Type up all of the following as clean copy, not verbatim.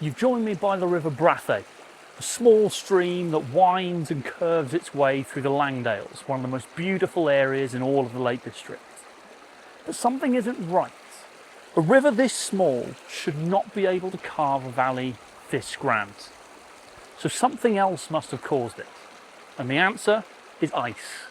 You've joined me by the River Brathay, a small stream that winds and curves its way through the Langdales, one of the most beautiful areas in all of the Lake District. But something isn't right. A river this small should not be able to carve a valley this grand. So something else must have caused it. And the answer is ice.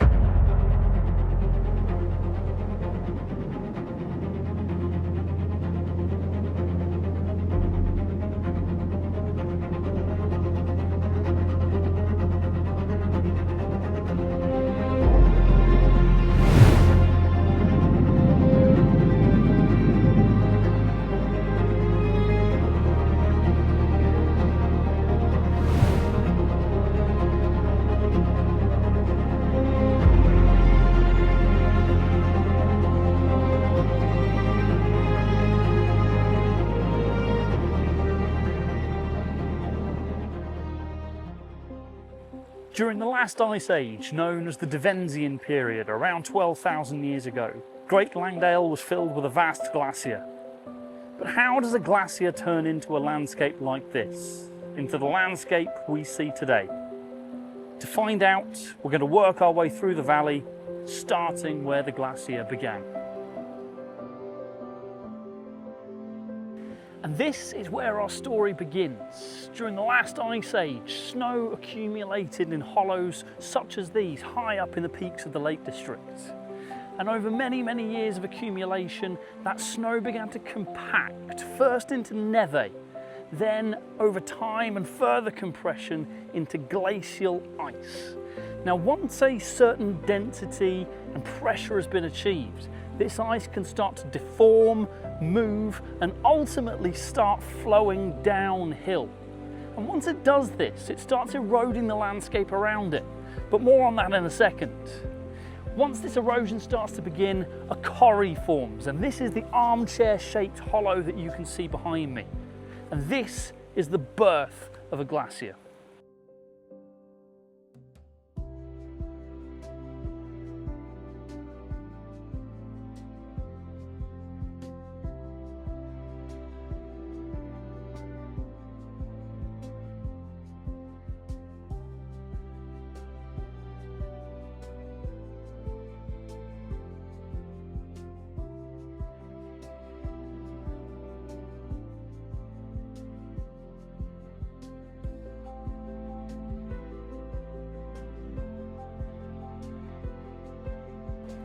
During the last ice age, known as the Deposition period, around 12,000 years ago, Great Langdale was filled with a vast glacier. But how does a glacier turn into a landscape like this, into the landscape we see today? To find out, we're going to work our way through the valley, starting where the glacier began. And this is where our story begins. During the last ice age, snow accumulated in hollows such as these high up in the peaks of the Lake District. And over many, many years of accumulation, that snow began to compact, first into névé, then over time and further compression into glacial ice. Now, once a certain density and pressure has been achieved, this ice can start to deform, move, and ultimately start flowing downhill. And once it does this, it starts eroding the landscape around it. But more on that in a second. Once this erosion starts to begin, a corrie forms, and this is the armchair-shaped hollow that you can see behind me. And this is the birth of a glacier.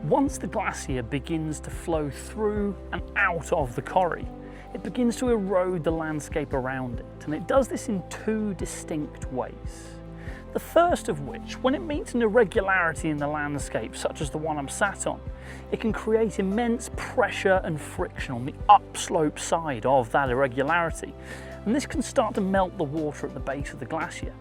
Once the glacier begins to flow through and out of the corrie, it begins to erode the landscape around it, and it does this in two distinct ways. The first of which, when it meets an irregularity in the landscape, such as the one I'm sat on, it can create immense pressure and friction on the upslope side of that irregularity, and this can start to melt the water at the base of the glacier.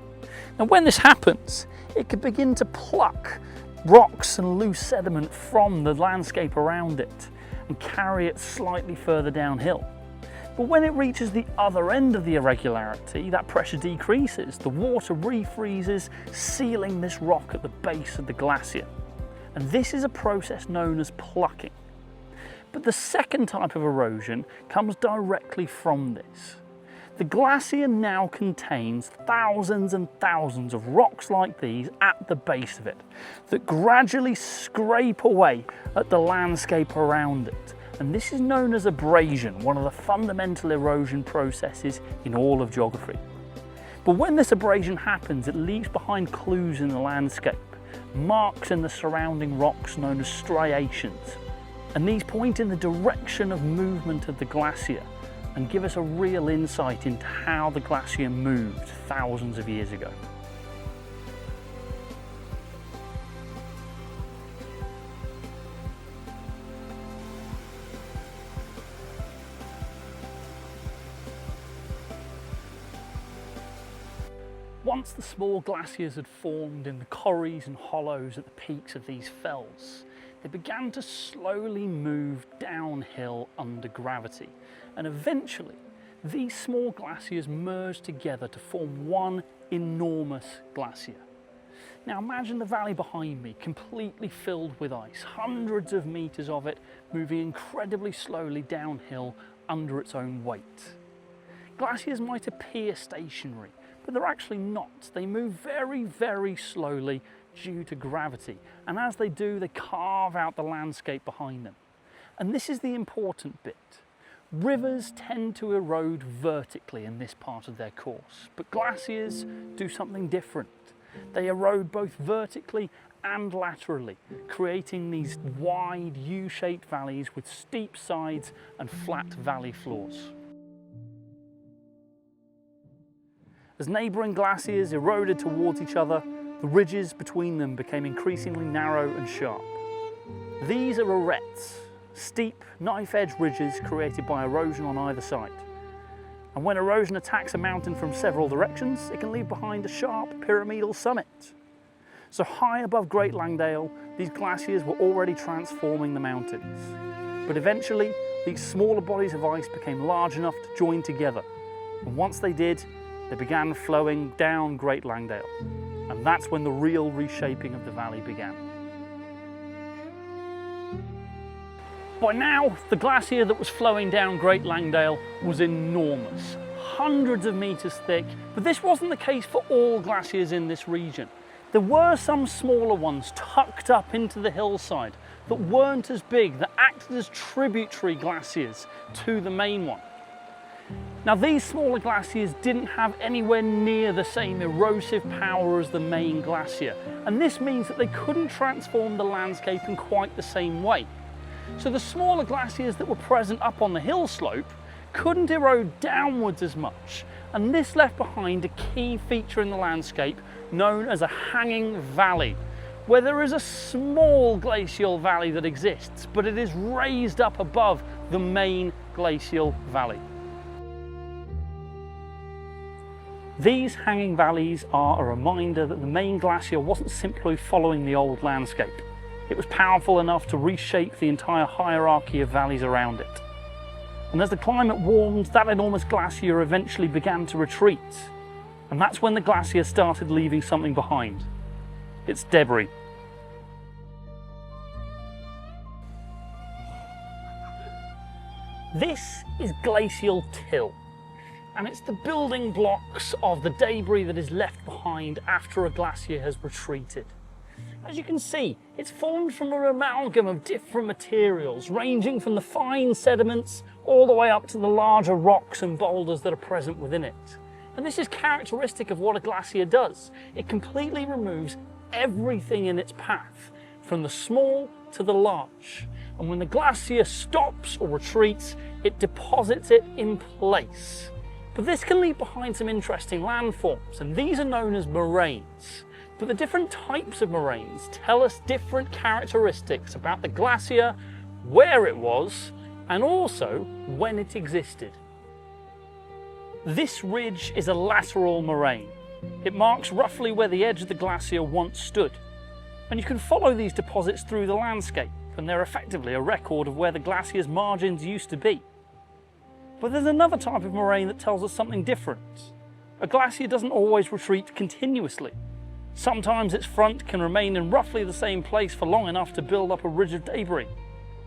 Now, when this happens, it can begin to pluck rocks and loose sediment from the landscape around it and carry it slightly further downhill. But when it reaches the other end of the irregularity, that pressure decreases, the water refreezes, sealing this rock at the base of the glacier. And this is a process known as plucking. But the second type of erosion comes directly from this. The glacier now contains thousands and thousands of rocks like these at the base of it that gradually scrape away at the landscape around it. And this is known as abrasion, one of the fundamental erosion processes in all of geography. But when this abrasion happens, it leaves behind clues in the landscape, marks in the surrounding rocks known as striations. And these point in the direction of movement of the glacier and give us a real insight into how the glacier moved thousands of years ago. Once the small glaciers had formed in the corries and hollows at the peaks of these fells, they began to slowly move downhill under gravity, and eventually these small glaciers merged together to form one enormous glacier. Now imagine the valley behind me, completely filled with ice, hundreds of meters of it moving incredibly slowly downhill under its own weight. glaciers might appear stationary, but they're actually not. They move very, very slowly due to gravity, and as they do, they carve out the landscape behind them. And this is the important bit. Rivers tend to erode vertically in this part of their course, but glaciers do something different. They erode both vertically and laterally, creating these wide U-shaped valleys with steep sides and flat valley floors. As neighbouring glaciers eroded towards each other, the ridges between them became increasingly narrow and sharp. These are arêtes, steep, knife-edge ridges created by erosion on either side. And when erosion attacks a mountain from several directions, it can leave behind a sharp pyramidal summit. So high above Great Langdale, these glaciers were already transforming the mountains. But eventually, these smaller bodies of ice became large enough to join together. And once they did, they began flowing down Great Langdale. And that's when the real reshaping of the valley began. By now, the glacier that was flowing down Great Langdale was enormous, hundreds of meters thick, but this wasn't the case for all glaciers in this region. There were some smaller ones tucked up into the hillside that weren't as big, that acted as tributary glaciers to the main one. Now, these smaller glaciers didn't have anywhere near the same erosive power as the main glacier, and this means that they couldn't transform the landscape in quite the same way. So the smaller glaciers that were present up on the hill slope couldn't erode downwards as much, and this left behind a key feature in the landscape known as a hanging valley, where there is a small glacial valley that exists, but it is raised up above the main glacial valley. These hanging valleys are a reminder that the main glacier wasn't simply following the old landscape. It was powerful enough to reshape the entire hierarchy of valleys around it. And as the climate warmed, that enormous glacier eventually began to retreat. And that's when the glacier started leaving something behind. It's debris. This is glacial till, and it's the building blocks of the debris that is left behind after a glacier has retreated. As you can see, it's formed from an amalgam of different materials, ranging from the fine sediments all the way up to the larger rocks and boulders that are present within it. And this is characteristic of what a glacier does. It completely removes everything in its path, from the small to the large. And when the glacier stops or retreats, it deposits it in place. But this can leave behind some interesting landforms, and these are known as moraines. But the different types of moraines tell us different characteristics about the glacier, where it was, and also when it existed. This ridge is a lateral moraine. It marks roughly where the edge of the glacier once stood. And you can follow these deposits through the landscape, and they're effectively a record of where the glacier's margins used to be. But there's another type of moraine that tells us something different. A glacier doesn't always retreat continuously. Sometimes its front can remain in roughly the same place for long enough to build up a ridge of debris.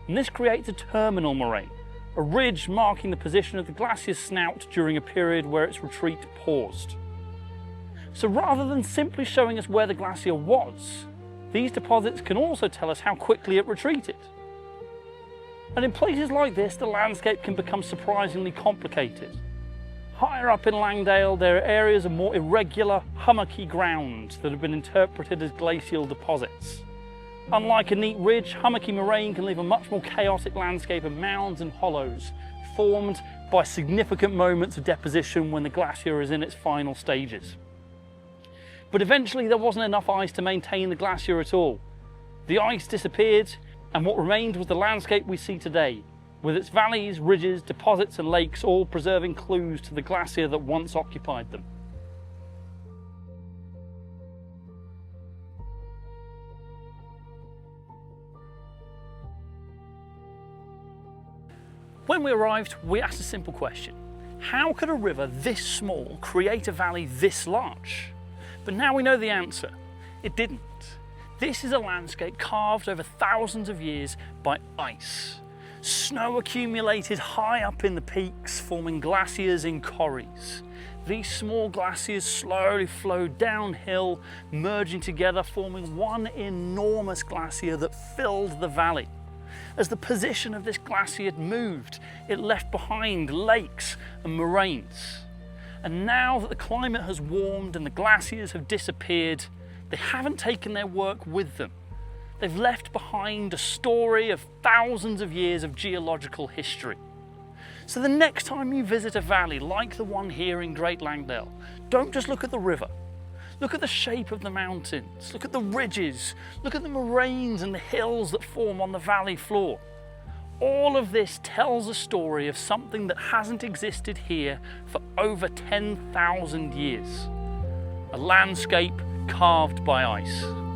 And this creates a terminal moraine, a ridge marking the position of the glacier's snout during a period where its retreat paused. So rather than simply showing us where the glacier was, these deposits can also tell us how quickly it retreated. And in places like this, the landscape can become surprisingly complicated. Higher up in Langdale, there are areas of more irregular, hummocky ground that have been interpreted as glacial deposits. Unlike a neat ridge, hummocky moraine can leave a much more chaotic landscape of mounds and hollows, formed by significant moments of deposition when the glacier is in its final stages. But eventually there wasn't enough ice to maintain the glacier at all. The ice disappeared, and what remained was the landscape we see today, with its valleys, ridges, deposits and lakes all preserving clues to the glacier that once occupied them. When we arrived, we asked a simple question. How could a river this small create a valley this large? But now we know the answer. It didn't. This is a landscape carved over thousands of years by ice. Snow accumulated high up in the peaks, forming glaciers in corries. These small glaciers slowly flowed downhill, merging together, forming one enormous glacier that filled the valley. As the position of this glacier moved, it left behind lakes and moraines. And now that the climate has warmed and the glaciers have disappeared, they haven't taken their work with them. They've left behind a story of thousands of years of geological history. So the next time you visit a valley like the one here in Great Langdale, don't just look at the river. Look at the shape of the mountains, look at the ridges, look at the moraines and the hills that form on the valley floor. All of this tells a story of something that hasn't existed here for over 10,000 years. A landscape carved by ice.